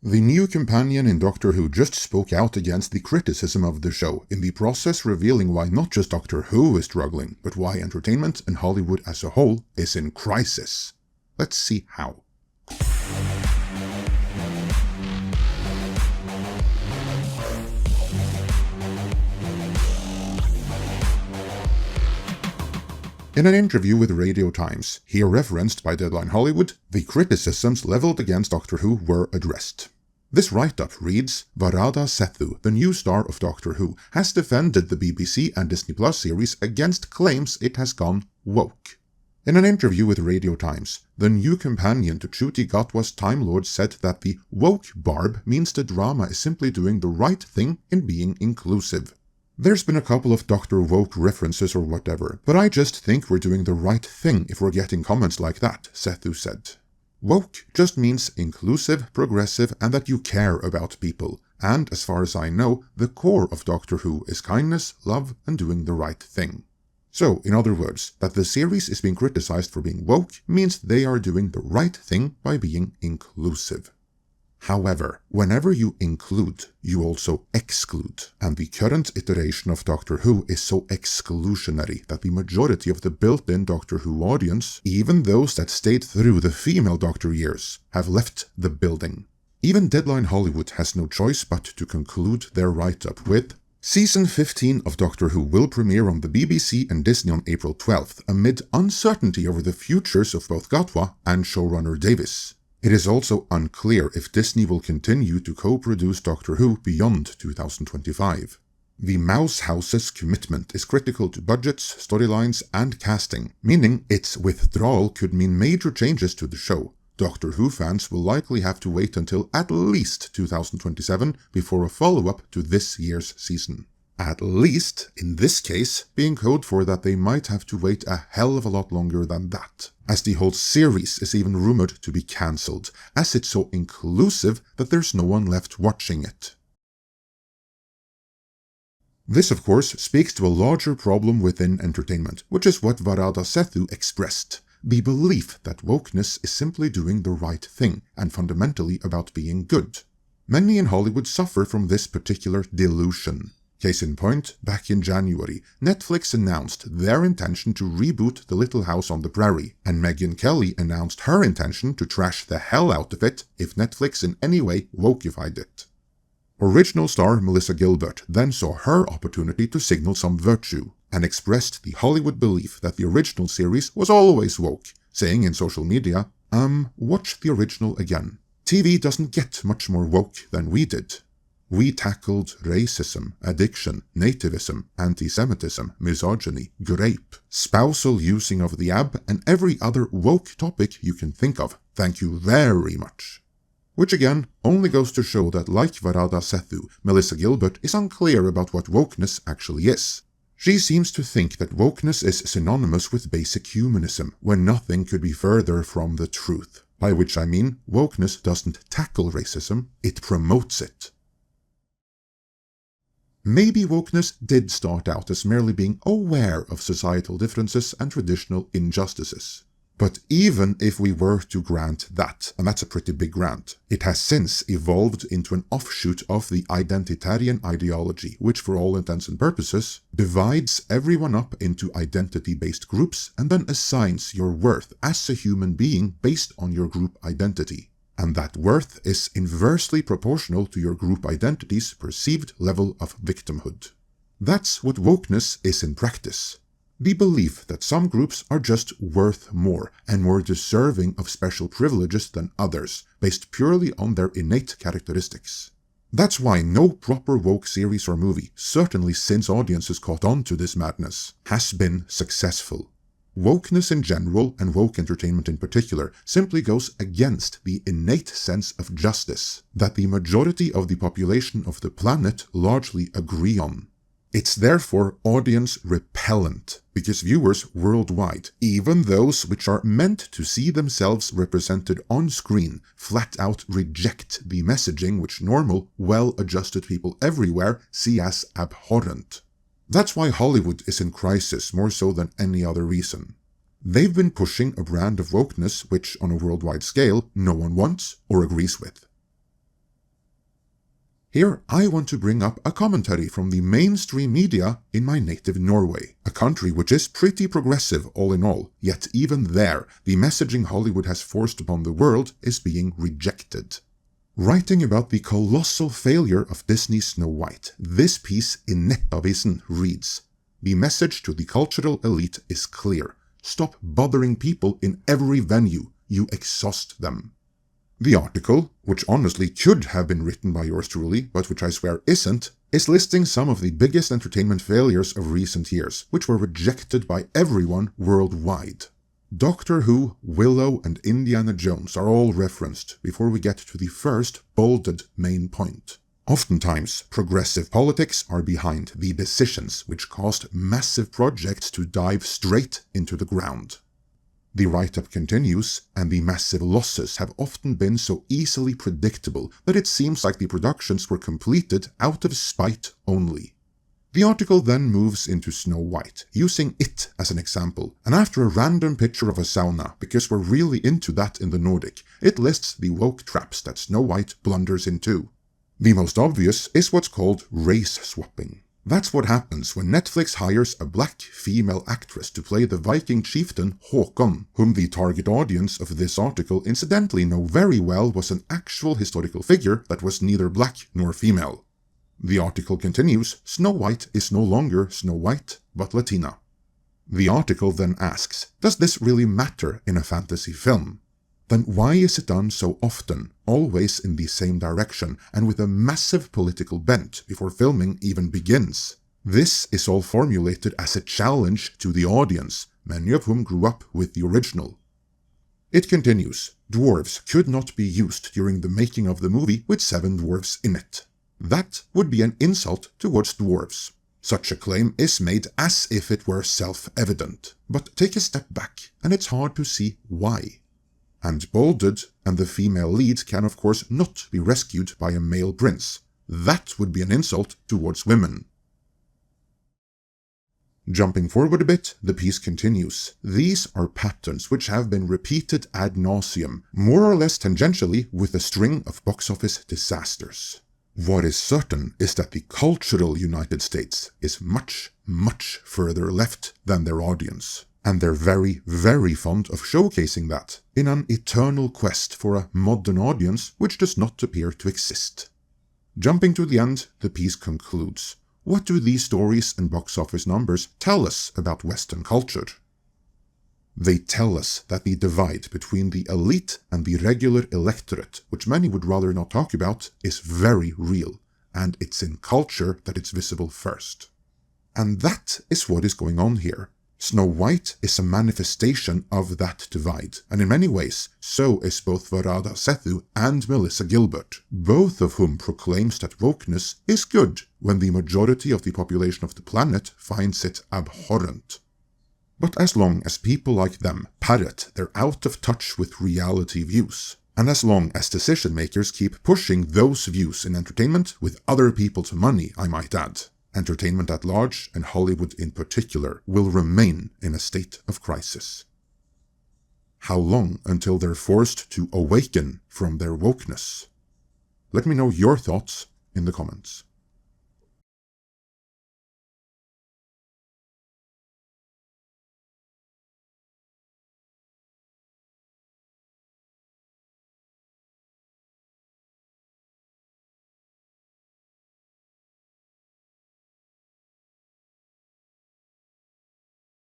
The new companion in Doctor Who just spoke out against the criticism of the show, in the process revealing why not just Doctor Who is struggling, but why entertainment and Hollywood as a whole is in crisis. Let's see how. In an interview with Radio Times, here referenced by Deadline Hollywood, the criticisms leveled against Doctor Who were addressed. This write-up reads, Varada Sethu, the new star of Doctor Who, has defended the BBC and Disney Plus series against claims it has gone woke. In an interview with Radio Times, the new companion to Ncuti Gatwa's Time Lord said that the woke barb means the drama is simply doing the right thing in being inclusive. There's been a couple of Dr. Woke references or whatever, but I just think we're doing the right thing if we're getting comments like that, Sethu said. Woke just means inclusive, progressive, and that you care about people, and as far as I know, the core of Doctor Who is kindness, love, and doing the right thing. So, in other words, that the series is being criticized for being woke means they are doing the right thing by being inclusive. However, whenever you include, you also exclude, and the current iteration of Doctor Who is so exclusionary that the majority of the built-in Doctor Who audience, even those that stayed through the female Doctor years, have left the building. Even Deadline Hollywood has no choice but to conclude their write-up with, Season 15 of Doctor Who will premiere on the BBC and Disney on April 12th, amid uncertainty over the futures of both Gatwa and showrunner Davis. It is also unclear if Disney will continue to co-produce Doctor Who beyond 2025. The Mouse House's commitment is critical to budgets, storylines, and casting, meaning its withdrawal could mean major changes to the show. Doctor Who fans will likely have to wait until at least 2027 before a follow-up to this year's season. At least, in this case, being code for that they might have to wait a hell of a lot longer than that, as the whole series is even rumored to be cancelled, as it's so inclusive that there's no one left watching it. This, of course, speaks to a larger problem within entertainment, which is what Varada Sethu expressed. The belief that wokeness is simply doing the right thing, and fundamentally about being good. Many in Hollywood suffer from this particular delusion. Case in point, back in January, Netflix announced their intention to reboot The Little House on the Prairie, and Megyn Kelly announced her intention to trash the hell out of it if Netflix in any way wokeified it. Original star Melissa Gilbert then saw her opportunity to signal some virtue, and expressed the Hollywood belief that the original series was always woke, saying in social media, watch the original again. TV doesn't get much more woke than we did. We tackled racism, addiction, nativism, anti-Semitism, misogyny, grape, spousal using of the ab, and every other woke topic you can think of. Thank you very much. Which again, only goes to show that like Varada Sethu, Melissa Gilbert is unclear about what wokeness actually is. She seems to think that wokeness is synonymous with basic humanism, when nothing could be further from the truth. By which I mean, wokeness doesn't tackle racism, it promotes it. Maybe wokeness did start out as merely being aware of societal differences and traditional injustices. But even if we were to grant that, and that's a pretty big grant, it has since evolved into an offshoot of the identitarian ideology, which for all intents and purposes, divides everyone up into identity-based groups and then assigns your worth as a human being based on your group identity. And that worth is inversely proportional to your group identity's perceived level of victimhood. That's what wokeness is in practice. The belief that some groups are just worth more and more deserving of special privileges than others, based purely on their innate characteristics. That's why no proper woke series or movie, certainly since audiences caught on to this madness, has been successful. Wokeness in general, and woke entertainment in particular, simply goes against the innate sense of justice that the majority of the population of the planet largely agree on. It's therefore audience repellent, because viewers worldwide, even those which are meant to see themselves represented on screen, flat out reject the messaging which normal, well-adjusted people everywhere see as abhorrent. That's why Hollywood is in crisis more so than any other reason. They've been pushing a brand of wokeness which, on a worldwide scale, no one wants or agrees with. Here I want to bring up a commentary from the mainstream media in my native Norway, a country which is pretty progressive all in all, yet even there, the messaging Hollywood has forced upon the world is being rejected. Writing about the colossal failure of Disney's Snow White, this piece in Nettavisen reads, "The message to the cultural elite is clear. Stop bothering people in every venue. You exhaust them." The article, which honestly could have been written by yours truly, but which I swear isn't, is listing some of the biggest entertainment failures of recent years, which were rejected by everyone worldwide. Doctor Who, Willow, and Indiana Jones are all referenced before we get to the first bolded main point. Oftentimes, progressive politics are behind the decisions which caused massive projects to dive straight into the ground. The write-up continues, and the massive losses have often been so easily predictable that it seems like the productions were completed out of spite only. The article then moves into Snow White, using it as an example, and after a random picture of a sauna, because we're really into that in the Nordic, it lists the woke traps that Snow White blunders into. The most obvious is what's called race swapping. That's what happens when Netflix hires a black female actress to play the Viking chieftain Håkon, whom the target audience of this article incidentally know very well was an actual historical figure that was neither black nor female. The article continues, Snow White is no longer Snow White, but Latina. The article then asks, does this really matter in a fantasy film? Then why is it done so often, always in the same direction, and with a massive political bent before filming even begins? This is all formulated as a challenge to the audience, many of whom grew up with the original. It continues, dwarves could not be used during the making of the movie with 7 dwarves in it. That would be an insult towards dwarves. Such a claim is made as if it were self-evident, but take a step back, and it's hard to see why. And bolded, and the female lead can of course not be rescued by a male prince. That would be an insult towards women. Jumping forward a bit, the piece continues. These are patterns which have been repeated ad nauseum, more or less tangentially with a string of box office disasters. What is certain is that the cultural United States is much, much further left than their audience. And they're very, very fond of showcasing that, in an eternal quest for a modern audience which does not appear to exist. Jumping to the end, the piece concludes. What do these stories and box office numbers tell us about Western culture? They tell us that the divide between the elite and the regular electorate, which many would rather not talk about, is very real, and it's in culture that it's visible first. And that is what is going on here. Snow White is a manifestation of that divide, and in many ways, so is both Varada Sethu and Melissa Gilbert, both of whom proclaims that wokeness is good when the majority of the population of the planet finds it abhorrent. But as long as people like them parrot their out-of-touch with reality views, and as long as decision makers keep pushing those views in entertainment with other people's money, I might add, entertainment at large, and Hollywood in particular, will remain in a state of crisis. How long until they're forced to awaken from their wokeness? Let me know your thoughts in the comments.